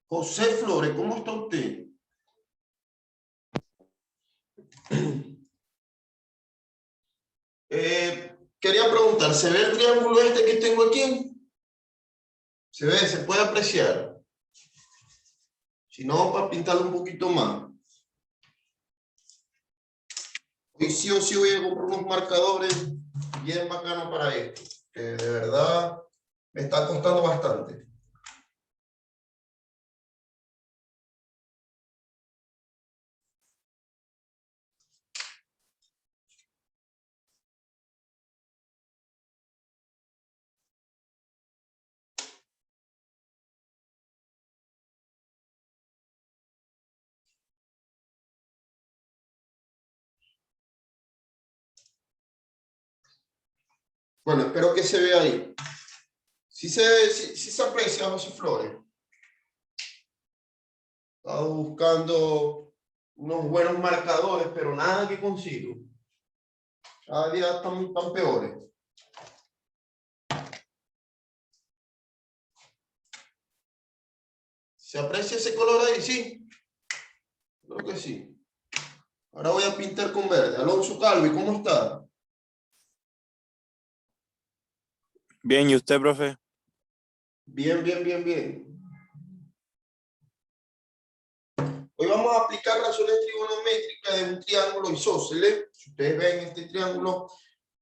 José Flores, ¿cómo está usted? Quería preguntar, ¿se ve el triángulo este que tengo aquí? ¿Se ve? ¿Se puede apreciar? Si no, para pintarlo un poquito más. Hoy sí o sí voy a comprar unos marcadores bien bacanos para esto, que de verdad me está costando bastante. Bueno, espero que se vea ahí. Sí se aprecia, José Flores. Estaba buscando unos buenos marcadores, pero nada que consigo. Cada día están peores. ¿Se aprecia ese color ahí? Sí. Creo que sí. Ahora voy a pintar con verde. Alonso Calvi, ¿cómo está? Bien, ¿y usted, profe? Bien, bien, bien, bien. Hoy vamos a aplicar razones trigonométricas de un triángulo isósceles. Si ustedes ven este triángulo,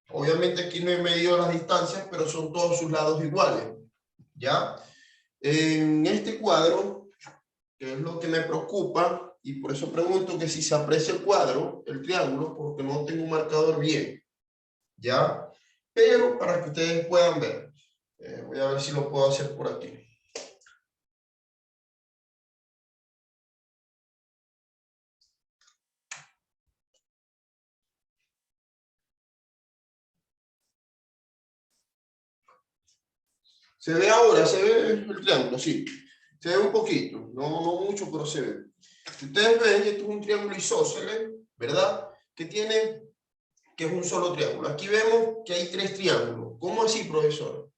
obviamente aquí no he medido las distancias, pero son todos sus lados iguales. ¿Ya? En este cuadro, que es lo que me preocupa, y por eso pregunto que si se aprecia el cuadro, el triángulo, porque no tengo un marcador bien. ¿Ya? Pero para que ustedes puedan ver. Voy a ver si lo puedo hacer por aquí. Se ve ahora, se ve el triángulo, sí. Se ve un poquito, no mucho, pero se ve. Si ustedes ven, esto es un triángulo isósceles, ¿verdad? Que es un solo triángulo. Aquí vemos que hay tres triángulos. ¿Cómo así, profesor?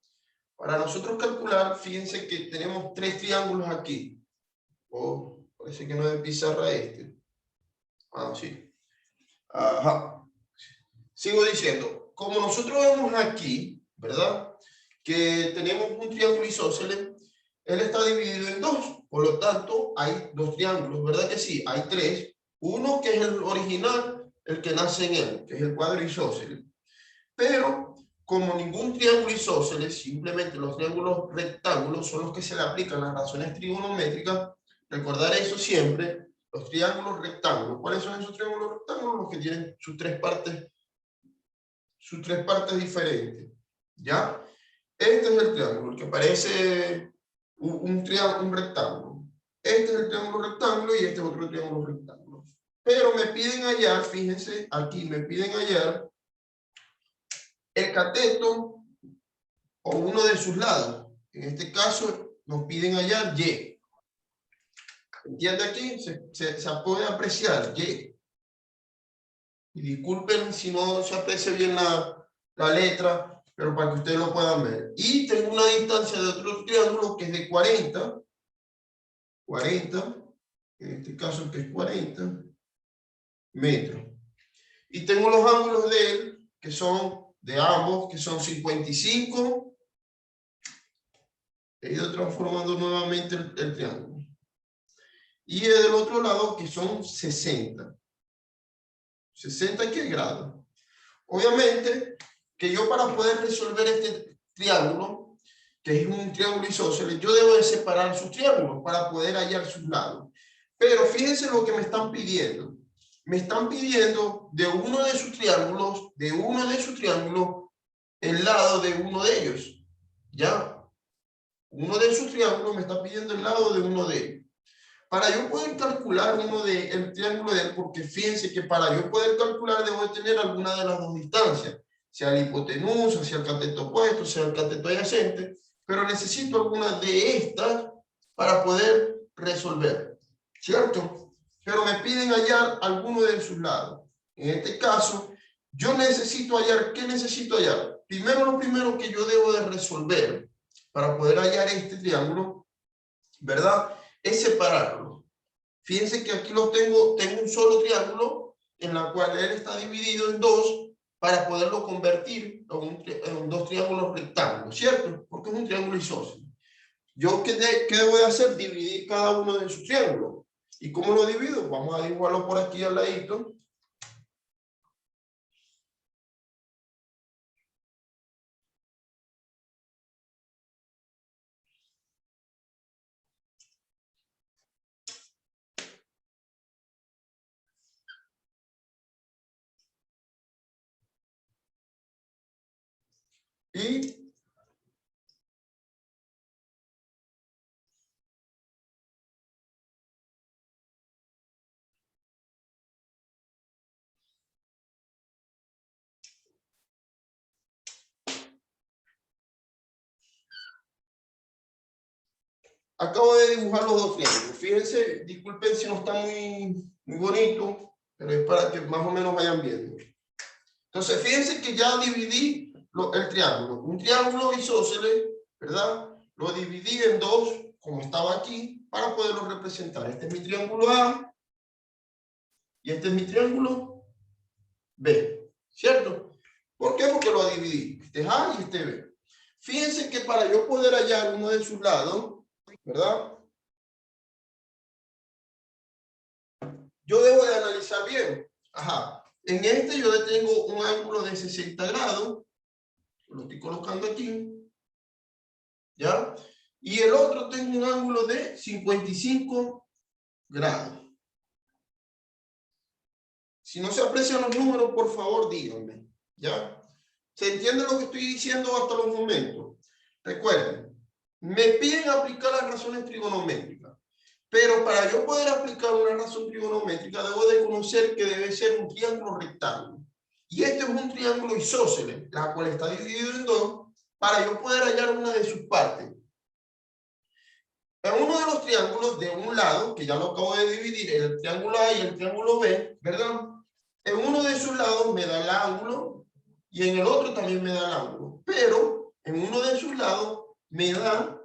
Para nosotros calcular, fíjense que tenemos tres triángulos aquí. Oh, parece que no es de pizarra este. Ah, sí. Ajá. Sigo diciendo, como nosotros vemos aquí, ¿verdad? Que tenemos un triángulo isósceles, él está dividido en dos, por lo tanto hay dos triángulos, ¿verdad que sí? Hay tres, uno que es el original, el que nace en él, que es el cuadro isósceles, pero como ningún triángulo isósceles, simplemente los triángulos rectángulos son los que se le aplican las razones trigonométricas, recordar eso siempre, los triángulos rectángulos. ¿Cuáles son esos triángulos rectángulos? Los que tienen sus tres partes diferentes, ¿ya? Este es el triángulo, el que parece un rectángulo. Este es el triángulo rectángulo y este es otro triángulo rectángulo. Pero me piden hallar, fíjense, aquí me piden hallar el cateto o uno de sus lados. En este caso nos piden hallar Y. ¿Entiende aquí? Se puede apreciar Y. Y disculpen si no se aprecia bien la letra, pero para que ustedes lo puedan ver. Y tengo una distancia de otro triángulo que es de 40, en este caso que es 40 metros. Y tengo los ángulos de él, que son de ambos, que son 55. He ido transformando nuevamente el triángulo. Y del otro lado, que son 60. ¿60 qué grados? Obviamente, que yo para poder resolver este triángulo, que es un triángulo isósceles, yo debo de separar sus triángulos para poder hallar sus lados. Pero fíjense lo que me están pidiendo. Me están pidiendo de uno de sus triángulos, el lado de uno de ellos. ¿Ya? Uno de sus triángulos me está pidiendo el lado de uno de ellos. Para yo poder calcular el triángulo de él, porque fíjense que para yo poder calcular debo de tener alguna de las dos distancias, sea la hipotenusa, sea el cateto opuesto, sea el cateto adyacente, pero necesito alguna de estas para poder resolver, ¿cierto? Pero me piden hallar alguno de sus lados. En este caso, yo necesito hallar, ¿qué necesito hallar? Primero, lo primero que yo debo de resolver para poder hallar este triángulo, ¿verdad? es separarlo. Fíjense que aquí lo tengo un solo triángulo en la cual él está dividido en dos para poderlo convertir en dos triángulos rectángulos, ¿cierto? Porque es un triángulo isósceles. ¿Yo qué debo de hacer? Dividir cada uno de sus triángulos. ¿Y cómo lo divido? Vamos a dibujarlo por aquí al ladito. Y acabo de dibujar los dos triángulos. Fíjense, disculpen si no está muy bonito, pero es para que más o menos vayan viendo. Entonces, fíjense que ya dividí el triángulo. Un triángulo isósceles, ¿verdad? Lo dividí en dos, como estaba aquí, para poderlo representar. Este es mi triángulo A y este es mi triángulo B, ¿cierto? ¿Por qué? Porque lo dividí. Este es A y este B. Fíjense que para yo poder hallar uno de sus lados, ¿verdad? Yo debo de analizar bien. Ajá. En este yo tengo un ángulo de 60 grados. Lo estoy colocando aquí. ¿Ya? Y el otro tengo un ángulo de 55 grados. Si no se aprecian los números, por favor, díganme. ¿Ya? ¿Se entiende lo que estoy diciendo hasta los momentos? Recuerden, me piden aplicar las razones trigonométricas. Pero para yo poder aplicar una razón trigonométrica, debo de conocer que debe ser un triángulo rectángulo. Y este es un triángulo isósceles, la cual está dividido en dos, para yo poder hallar una de sus partes. En uno de los triángulos, de un lado, que ya lo acabo de dividir, el triángulo A y el triángulo B, ¿verdad? En uno de sus lados me da el ángulo y en el otro también me da el ángulo. Pero en uno de sus lados me da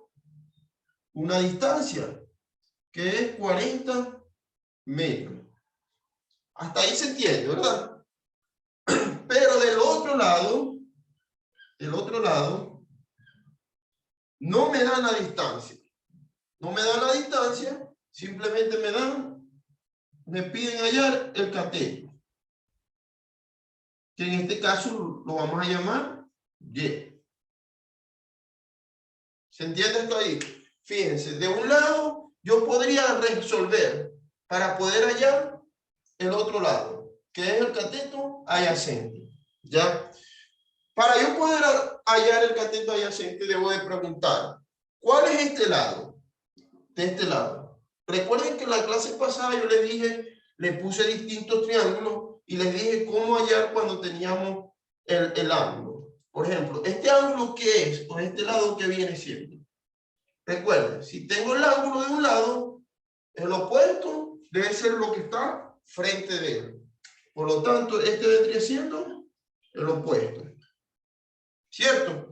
una distancia, que es 40 metros. Hasta ahí se entiende, ¿verdad? Pero del otro lado, no me dan la distancia. No me dan la distancia, simplemente me piden hallar el cateto. Que en este caso lo vamos a llamar Y. ¿Se entiende hasta ahí? Fíjense, de un lado yo podría resolver para poder hallar el otro lado, que es el cateto adyacente. ¿Ya? Para yo poder hallar el cateto adyacente, debo de preguntar, ¿cuál es este lado? De este lado. Recuerden que en la clase pasada yo les dije, les puse distintos triángulos y les dije cómo hallar cuando teníamos el ángulo. Por ejemplo, ¿este ángulo qué es? O este lado que viene siendo. Recuerden, si tengo el ángulo de un lado, el opuesto debe ser lo que está frente de él. Por lo tanto, este vendría siendo el opuesto. ¿Cierto?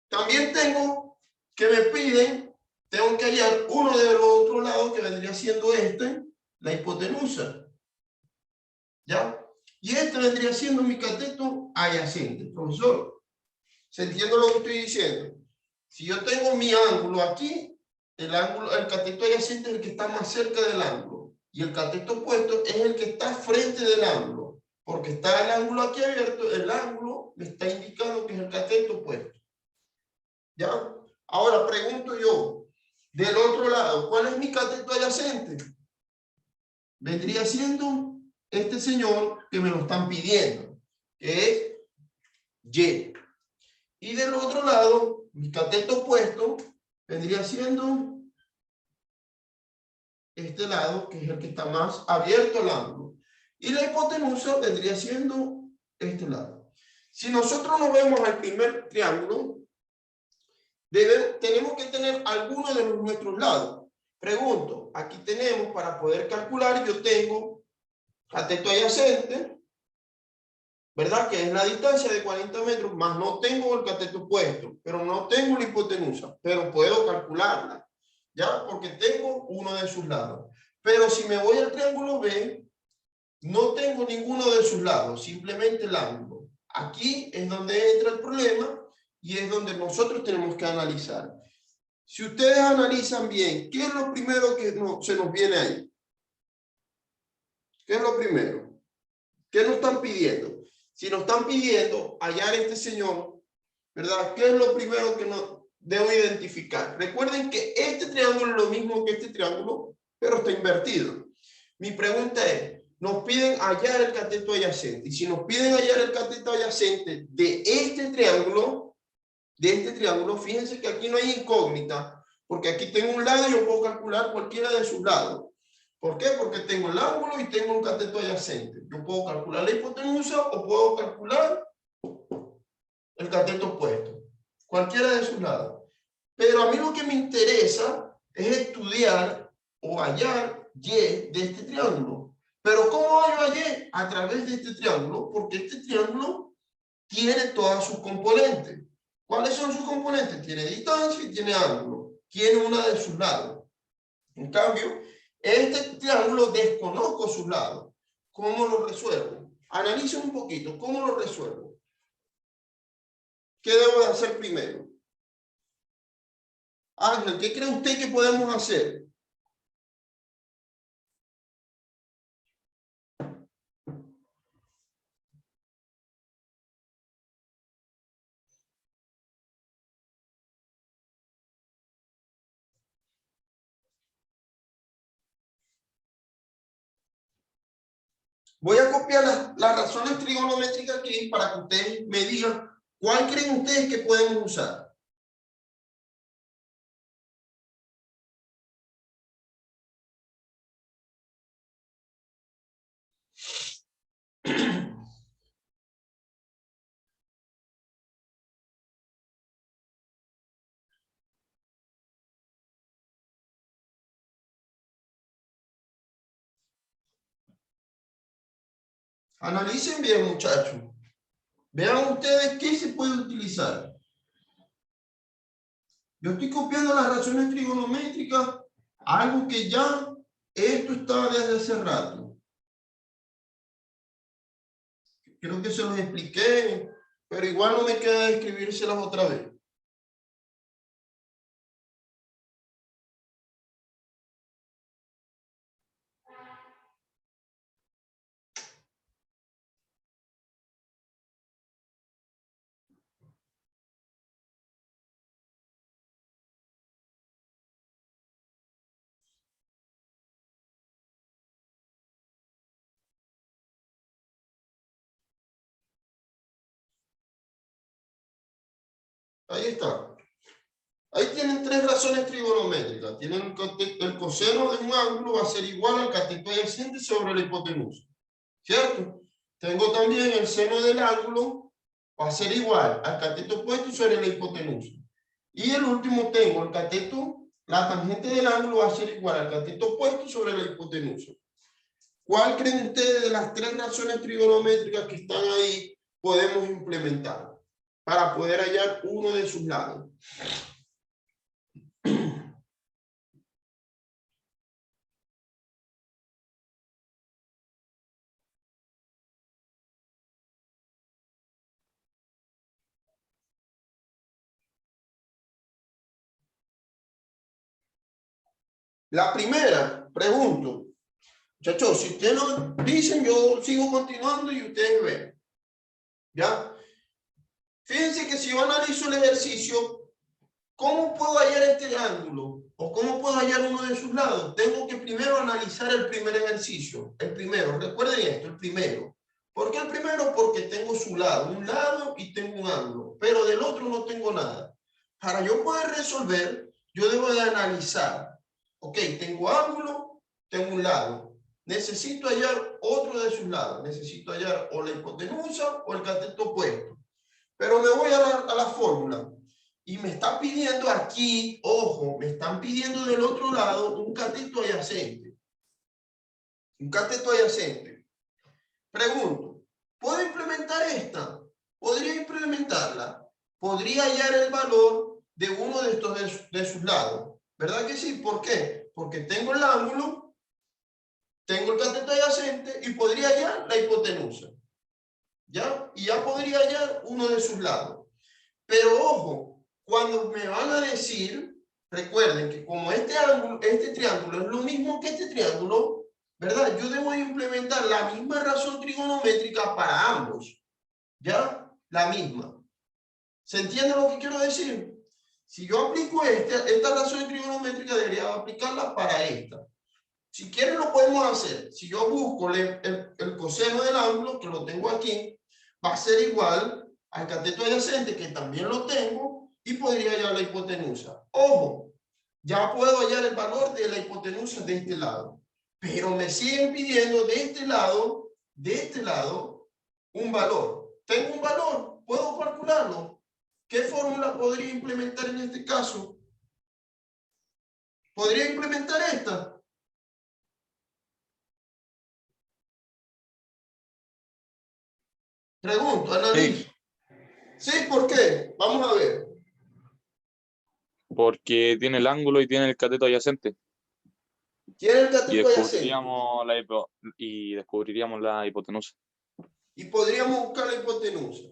También tengo que me piden, tengo que hallar uno de los otros lados que vendría siendo la hipotenusa. ¿Ya? Y este vendría siendo mi cateto adyacente. Profesor, ¿se entiende lo que estoy diciendo? Si yo tengo mi ángulo aquí, el cateto adyacente es el que está más cerca del ángulo. Y el cateto opuesto es el que está frente del ángulo. Porque está el ángulo aquí abierto, el ángulo me está indicando que es el cateto opuesto. ¿Ya? Ahora pregunto yo, del otro lado, ¿cuál es mi cateto adyacente? Vendría siendo este señor que me lo están pidiendo, que es Y. Y del otro lado, mi cateto opuesto vendría siendo este lado, que es el que está más abierto al ángulo. Y la hipotenusa vendría siendo este lado. Si nosotros nos vemos al primer triángulo, tenemos que tener alguno de nuestros lados. Pregunto, aquí tenemos para poder calcular, yo tengo cateto adyacente, ¿verdad? Que es la distancia de 40 metros, más no tengo el cateto opuesto, pero no tengo la hipotenusa, pero puedo calcularla. ¿ya? Porque tengo uno de sus lados. Pero si me voy al triángulo B, no tengo ninguno de sus lados, simplemente el ángulo. Aquí es donde entra el problema y es donde nosotros tenemos que analizar. Si ustedes analizan bien, ¿qué es lo primero que se nos viene ahí? ¿Qué es lo primero? ¿Qué nos están pidiendo? Si nos están pidiendo hallar este señor, ¿verdad? ¿Qué es lo primero que debo identificar? Recuerden que este triángulo es lo mismo que este triángulo, pero está invertido. Mi pregunta es, nos piden hallar el cateto adyacente. Y si nos piden hallar el cateto adyacente de este triángulo, fíjense que aquí no hay incógnita, porque aquí tengo un lado y yo puedo calcular cualquiera de sus lados. ¿Por qué? Porque tengo el ángulo y tengo un cateto adyacente. Yo puedo calcular la hipotenusa o puedo calcular el cateto opuesto. Cualquiera de sus lados. Pero a mí lo que me interesa es estudiar o hallar Y de este triángulo. Pero ¿cómo hallo a Y? A través de este triángulo, porque este triángulo tiene todas sus componentes. ¿Cuáles son sus componentes? Tiene distancia y tiene ángulo. Tiene una de sus lados. En cambio, este triángulo desconozco sus lados. ¿Cómo lo resuelvo? Analicen un poquito. ¿Cómo lo resuelvo? ¿Qué debo de hacer primero? Ángel, ¿qué cree usted que podemos hacer? Voy a copiar las razones trigonométricas aquí para que ustedes me digan cuál creen ustedes que podemos usar. Analicen bien, muchachos. Vean ustedes qué se puede utilizar. Yo estoy copiando las razones trigonométricas, algo que ya esto está desde hace rato. Creo que se los expliqué, pero igual no me queda escribírselas otra vez. Ahí está. Ahí tienen tres razones trigonométricas. Tienen el coseno de un ángulo va a ser igual al cateto adyacente sobre la hipotenusa. ¿Cierto? Tengo también el seno del ángulo va a ser igual al cateto opuesto sobre la hipotenusa. Y el último tengo el cateto, la tangente del ángulo va a ser igual al cateto opuesto sobre la hipotenusa. ¿Cuál creen ustedes de las tres razones trigonométricas que están ahí podemos implementar para poder hallar uno de sus lados? La primera, pregunto, muchachos, si ustedes no dicen, yo sigo continuando y ustedes ven. ¿Ya? Fíjense que si yo analizo el ejercicio, ¿cómo puedo hallar este ángulo? ¿O cómo puedo hallar uno de sus lados? Tengo que primero analizar el primer ejercicio. El primero, recuerden esto, el primero. ¿Por qué el primero? Porque tengo su lado, un lado y tengo un ángulo, pero del otro no tengo nada. Para yo poder resolver, yo debo de analizar. Ok, tengo ángulo, tengo un lado. Necesito hallar otro de sus lados. Necesito hallar o la hipotenusa o el cateto opuesto. Pero me voy a la fórmula. Y me está pidiendo aquí, ojo, me están pidiendo del otro lado un cateto adyacente. Un cateto adyacente. Pregunto, ¿puedo implementar esta? ¿Podría implementarla? ¿Podría hallar el valor de uno de estos de sus lados? ¿Verdad que sí? ¿Por qué? Porque tengo el ángulo, tengo el cateto adyacente y podría hallar la hipotenusa. ¿Ya? Y ya podría hallar uno de sus lados. Pero ojo, cuando me van a decir, recuerden que como este ángulo, este triángulo es lo mismo que este triángulo, ¿verdad? Yo debo implementar la misma razón trigonométrica para ambos. ¿Ya? La misma. ¿Se entiende lo que quiero decir? Si yo aplico esta razón trigonométrica, debería aplicarla para esta. Si quieren lo podemos hacer. Si yo busco el coseno del ángulo, que lo tengo aquí, va a ser igual al cateto adyacente, que también lo tengo, y podría hallar la hipotenusa. Ojo, ya puedo hallar el valor de la hipotenusa de este lado. Pero me siguen pidiendo de este lado, un valor. ¿Tengo un valor? ¿Puedo calcularlo? ¿Qué fórmula podría implementar en este caso? ¿Podría implementar esta? Pregunto, analizo. Sí, ¿por qué? Vamos a ver. Porque tiene el ángulo y tiene el cateto adyacente. Tiene el Y cateto adyacente. descubriríamos la hipotenusa. Y podríamos buscar la hipotenusa.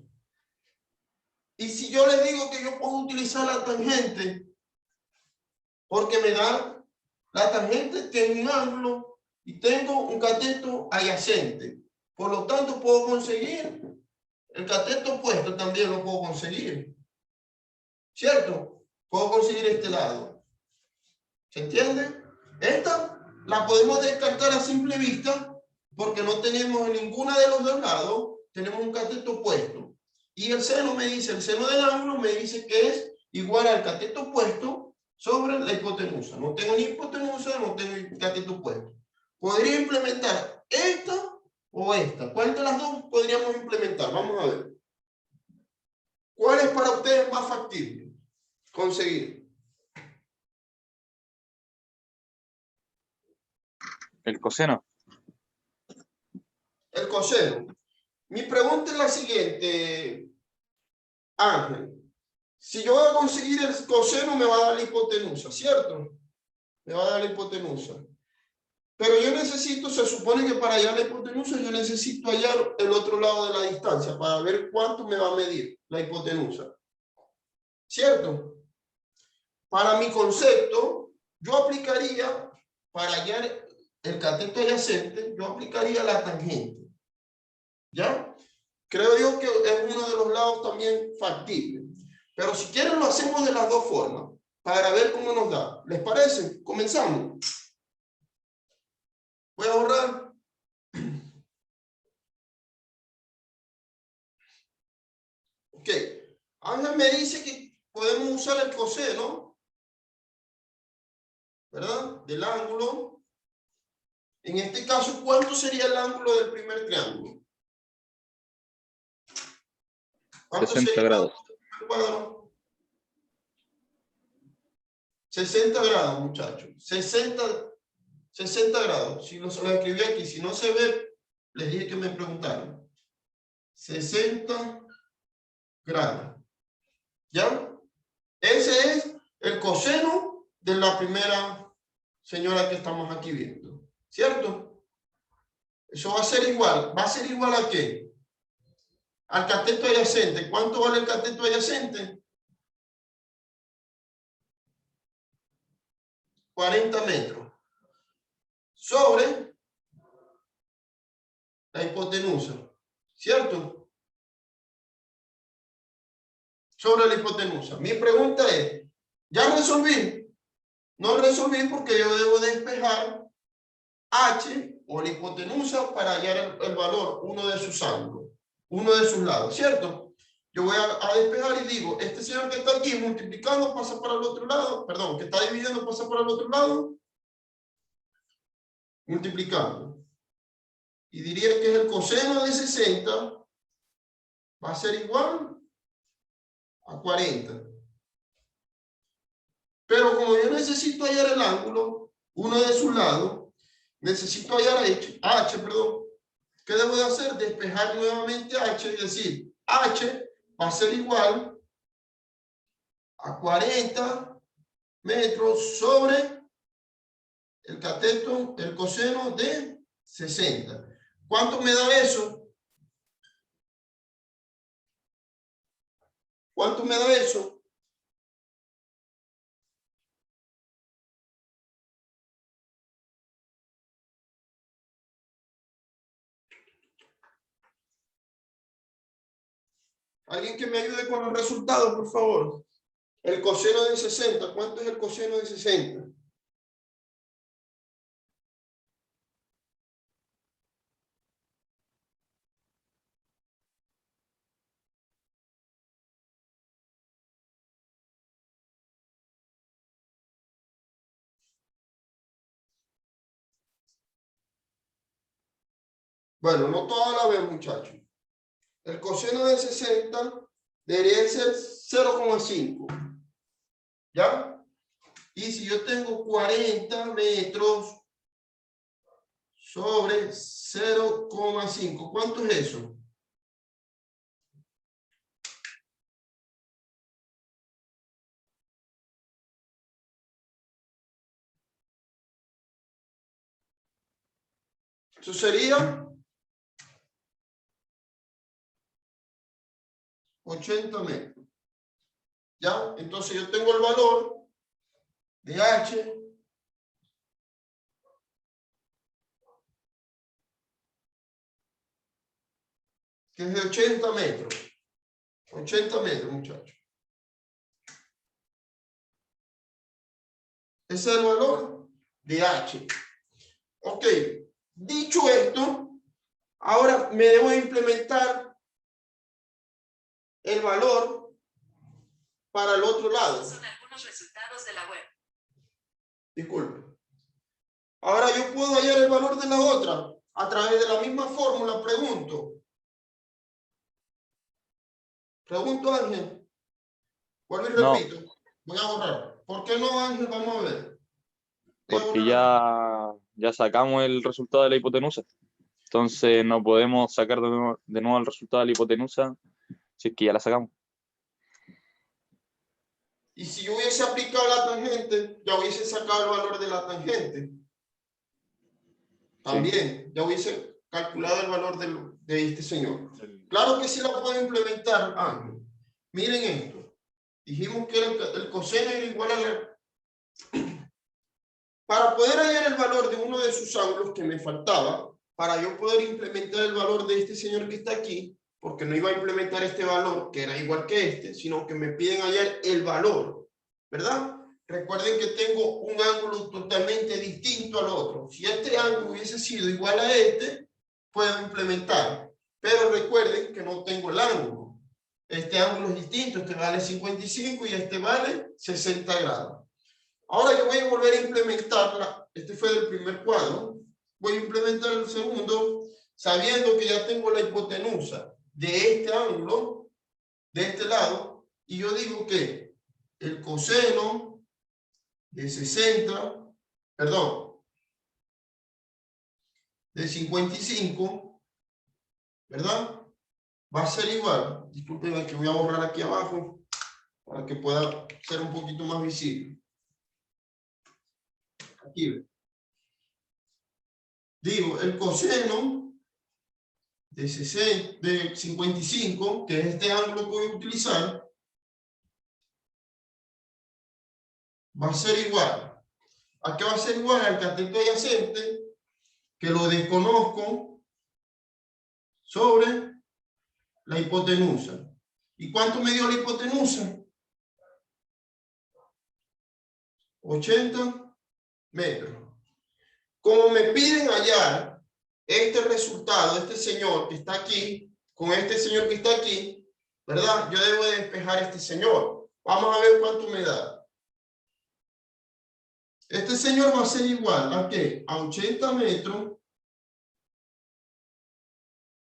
Y si yo les digo que yo puedo utilizar la tangente, porque me da la tangente, tiene un ángulo y tengo un cateto adyacente. Por lo tanto, puedo conseguir el cateto opuesto, también lo puedo conseguir. ¿Cierto? Puedo conseguir este lado. ¿Se entiende? Esta la podemos descartar a simple vista porque no tenemos en ninguna de los dos lados, tenemos un cateto opuesto. Y el seno me dice, el seno del ángulo me dice que es igual al cateto opuesto sobre la hipotenusa. No tengo ni hipotenusa, no tengo cateto opuesto. Podría implementar esta o esta. ¿Cuál de las dos podríamos implementar? Vamos a ver. ¿Cuál es para ustedes más factible conseguir? El coseno. El coseno. Mi pregunta es la siguiente, Ángel. Si yo voy a conseguir el coseno, me va a dar la hipotenusa, ¿cierto? Me va a dar la hipotenusa. Pero yo necesito, se supone que para hallar la hipotenusa, yo necesito hallar el otro lado de la distancia para ver cuánto me va a medir la hipotenusa. ¿Cierto? Para mi concepto, yo aplicaría, para hallar el cateto adyacente, yo aplicaría la tangente. ¿Ya? Creo yo que es uno de los lados también factible. Pero si quieren lo hacemos de las dos formas, para ver cómo nos da. ¿Les parece? Comenzamos. Voy a borrar. Ok. Ángel me dice que podemos usar el coseno, ¿verdad? Del ángulo. En este caso, ¿cuánto sería el ángulo del primer triángulo? ¿Cuánto 60 sería el grados. ángulo del primer cuadro? 60 grados, muchachos. 60 grados. Si no se lo escribí aquí, si no se ve, les dije que me preguntaran. 60 grados. ¿Ya? Ese es el coseno de la primera señora que estamos aquí viendo. ¿Cierto? Eso va a ser igual. ¿Va a ser igual a qué? Al cateto adyacente. ¿Cuánto vale el cateto adyacente? 40 metros. Sobre la hipotenusa. ¿Cierto? Sobre la hipotenusa. Mi pregunta es, ¿ya resolví? No resolví porque yo debo despejar H o la hipotenusa para hallar el valor, uno de sus ángulos, uno de sus lados, ¿cierto? Yo voy a despejar y digo, este señor que está aquí multiplicando pasa para el otro lado, perdón, que está dividiendo pasa para el otro lado, multiplicando. Y diría que el coseno de 60 va a ser igual a 40. Pero como yo necesito hallar el ángulo, uno de sus lados, necesito hallar H, perdón. ¿Qué debo de hacer? Despejar nuevamente H y decir, H va a ser igual a 40 metros sobre el cateto, el coseno de 60. ¿Cuánto me da eso? ¿Cuánto me da eso? Alguien que me ayude con los resultados, por favor. El coseno de 60. ¿Cuánto es el coseno de 60? Bueno, no toda la vez, muchachos. El coseno de 60 debería ser 0,5. ¿Ya? Y si yo tengo 40 metros sobre 0,5, ¿cuánto es eso? Eso sería 80 metros. ¿Ya? Entonces yo tengo el valor de H que es de 80 metros. 80 metros, muchachos. Ese es el valor de H. Ok. Dicho esto, ahora me debo implementar el valor para el otro lado. Son algunos resultados de la web. Disculpe. Ahora yo puedo hallar el valor de la otra a través de la misma fórmula. Pregunto, Ángel. Vuelvo y No. repito. Voy a borrar. ¿Por qué no, Ángel? Vamos a ver. Porque ya sacamos el resultado de la hipotenusa. Entonces no podemos sacar de nuevo el resultado de la hipotenusa si es que ya la sacamos. Y si yo hubiese aplicado la tangente, ya hubiese sacado el valor de la tangente. También, sí. Ya hubiese calculado el valor de este señor. Claro que sí la puedo implementar, Ángel. Miren esto. Dijimos que el coseno era igual a la... Para poder hallar el valor de uno de sus ángulos que me faltaba, para yo poder implementar el valor de este señor que está aquí, porque no iba a implementar este valor, que era igual que este, sino que me piden hallar el valor, ¿verdad? Recuerden que tengo un ángulo totalmente distinto al otro. Si este ángulo hubiese sido igual a este, puedo implementar. Pero recuerden que no tengo el ángulo. Este ángulo es distinto, este vale 55 y este vale 60 grados. Ahora yo voy a volver a implementarla. Este fue el primer cuadro. Voy a implementar el segundo, sabiendo que ya tengo la hipotenusa de este ángulo, de este lado, y yo digo que el coseno de 60, perdón, de 55, ¿verdad? Va a ser igual. Disculpen que voy a borrar aquí abajo para que pueda ser un poquito más visible. Aquí. Digo, el coseno de 55, que es este ángulo que voy a utilizar, va a ser igual. ¿A qué va a ser igual? Al cateto adyacente, que lo desconozco, sobre la hipotenusa. ¿Y cuánto me dio la hipotenusa? 80 metros. Como me piden hallar este resultado, este señor que está aquí, con este señor que está aquí, ¿verdad? Yo debo de despejar este señor. Vamos a ver cuánto me da. Este señor va a ser igual a ¿qué? A 80 metros,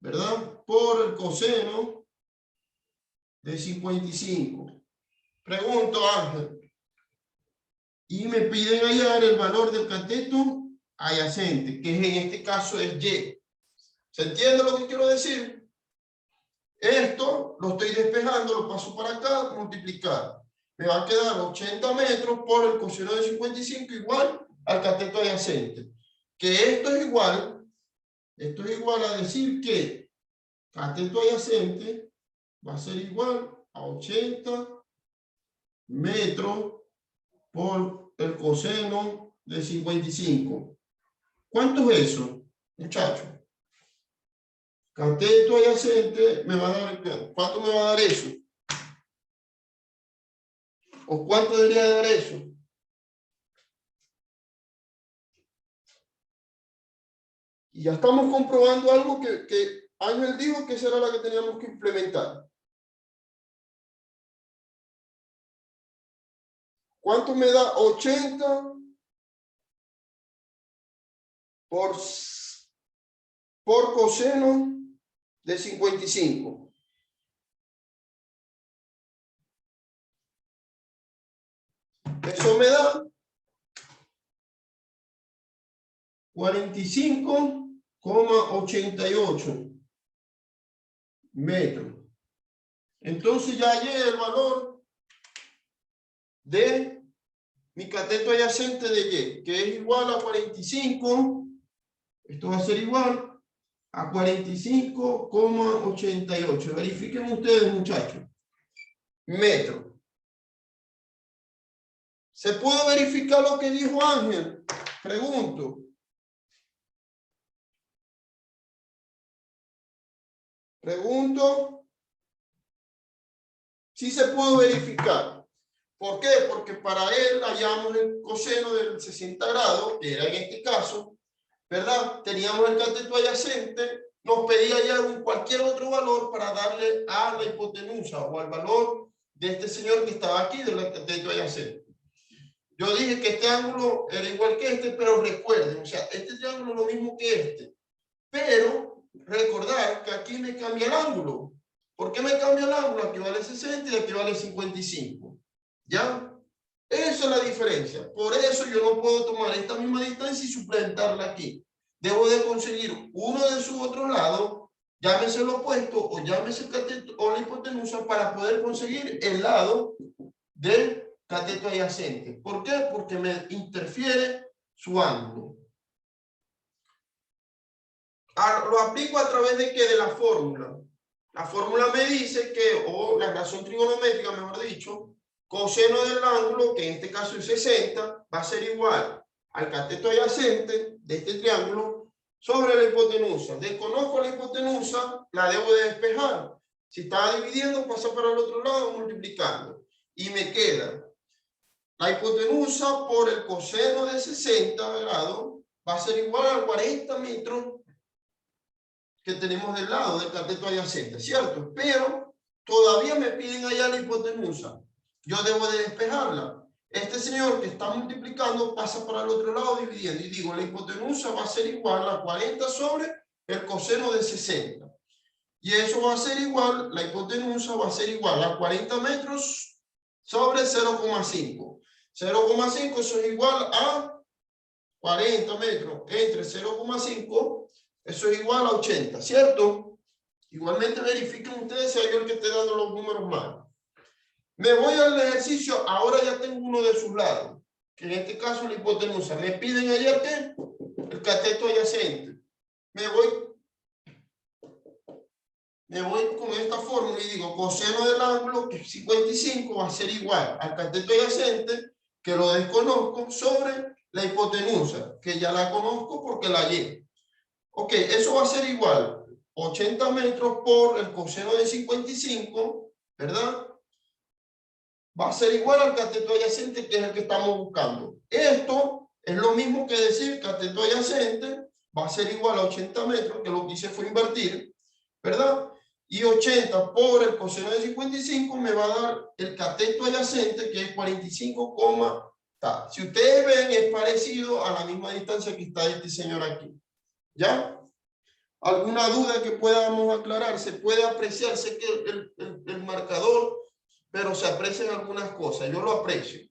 ¿verdad? Por el coseno de 55. Pregunto, Ángel. Y me piden hallar el valor del cateto adyacente, que en este caso es Y. ¿Se entiende lo que quiero decir? Esto lo estoy despejando, lo paso para acá, multiplicar. me va a quedar 80 metros por el coseno de 55 igual al cateto adyacente. Que esto es igual a decir que cateto adyacente va a ser igual a 80 metros por el coseno de 55. ¿Cuánto es eso, muchachos? Cateto adyacente me va a dar, ¿cuánto me va a dar eso? ¿O cuánto debería dar eso? Y ya estamos comprobando algo que Ángel dijo que esa era la que teníamos que implementar. ¿Cuánto me da 80 por coseno de 55? Eso me da 45,88 metros. Entonces ya hallé el valor de mi cateto adyacente de Y, que es igual a 45. Esto va a ser igual a 45,88. Verifiquen ustedes, muchachos. Metros. ¿Se pudo verificar lo que dijo Ángel? Pregunto. Sí se pudo verificar. ¿Por qué? Porque para él hallamos el coseno del 60 grados, que era en este caso, ¿verdad? Teníamos el cateto adyacente, nos pedía ya cualquier otro valor para darle a la hipotenusa o al valor de este señor que estaba aquí, del cateto adyacente. Yo dije que este ángulo era igual que este, pero recuerden, o sea, este triángulo es lo mismo que este, pero recordar que aquí me cambia el ángulo. ¿Por qué me cambia el ángulo? Aquí vale 60 y aquí vale 55. ¿Ya? Esa es la diferencia. Por eso yo no puedo tomar esta misma distancia y suplementarla aquí. Debo de conseguir uno de sus otros lados, llámese el opuesto o llámese el cateto o la hipotenusa, para poder conseguir el lado del cateto adyacente. ¿Por qué? Porque me interfiere su ángulo. Lo aplico a través de ¿qué? De la fórmula. La fórmula me dice que, o la razón trigonométrica, mejor dicho, coseno del ángulo, que en este caso es 60, va a ser igual al cateto adyacente de este triángulo sobre la hipotenusa. Desconozco la hipotenusa, la debo de despejar. Si estaba dividiendo, pasa para el otro lado multiplicando. Y me queda la hipotenusa por el coseno de 60 grados, va a ser igual a 40 metros que tenemos del lado del cateto adyacente, ¿cierto? Pero todavía me piden allá la hipotenusa. Yo debo de despejarla. Este señor que está multiplicando pasa para el otro lado dividiendo. Y digo, la hipotenusa va a ser igual a 40 sobre el coseno de 60. Y eso va a ser igual, la hipotenusa va a ser igual a 40 metros sobre 0,5. 0,5, eso es igual a 40 metros entre 0,5. Eso es igual a 80, ¿cierto? Igualmente verifiquen ustedes si hay yo el que esté dando los números mal. Me voy al ejercicio, ahora ya tengo uno de sus lados, que en este caso la hipotenusa. Me piden ayer ¿qué? El cateto adyacente. Me voy con esta fórmula y digo, coseno del ángulo, que es 55, va a ser igual al cateto adyacente, que lo desconozco, sobre la hipotenusa, que ya la conozco porque la hallé. Ok, eso va a ser igual 80 metros por el coseno de 55, ¿verdad? Va a ser igual al cateto adyacente, que es el que estamos buscando. Esto es lo mismo que decir cateto adyacente va a ser igual a 80 metros, que lo que hice fue invertir, ¿verdad? Y 80 por el coseno de 55 me va a dar el cateto adyacente, que es 45, si ustedes ven, es parecido a la misma distancia que está este señor aquí. ¿Ya? ¿Alguna duda que podamos aclarar? Se puede apreciar, sé que el marcador, pero se aprecian algunas cosas. Yo lo aprecio.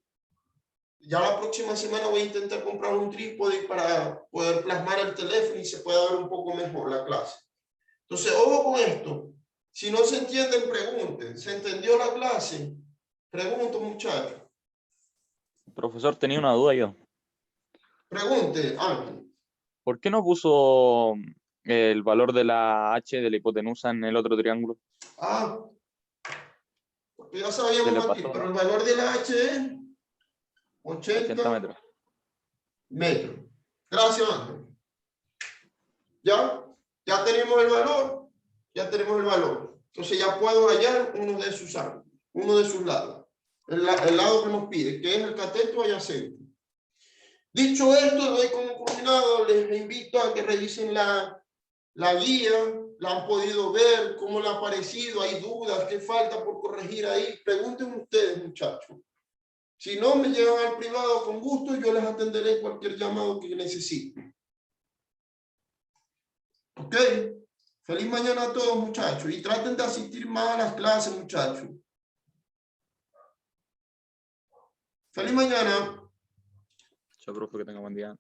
Ya la próxima semana voy a intentar comprar un trípode para poder plasmar el teléfono y se pueda ver un poco mejor la clase. Entonces, ojo con esto. Si no se entienden, pregunten. ¿Se entendió la clase? Pregunto, muchachos. Profesor, tenía una duda yo. Pregunte, Ángel. ¿Por qué no puso el valor de la h de la hipotenusa en el otro triángulo? Ah, porque ya Se sabíamos le aquí, pasó, pero ¿no? el valor de la H es 80 80 metros. metros. Gracias, Ángel. ¿Ya? Ya tenemos el valor. Ya tenemos el valor. Entonces ya puedo hallar uno de sus ángulos, uno de sus lados. El lado que nos pide, que es el cateto adyacente. Dicho esto, doy como culminado, les invito a que revisen la guía, la han podido ver, cómo le ha parecido, hay dudas, qué falta por corregir ahí. Pregunten ustedes, muchachos. Si no, me llevan al privado con gusto, yo les atenderé cualquier llamado que necesiten. ¿Ok? Feliz mañana a todos, muchachos. Y traten de asistir más a las clases, muchachos. Feliz mañana. Chao, profe, que tenga buen día.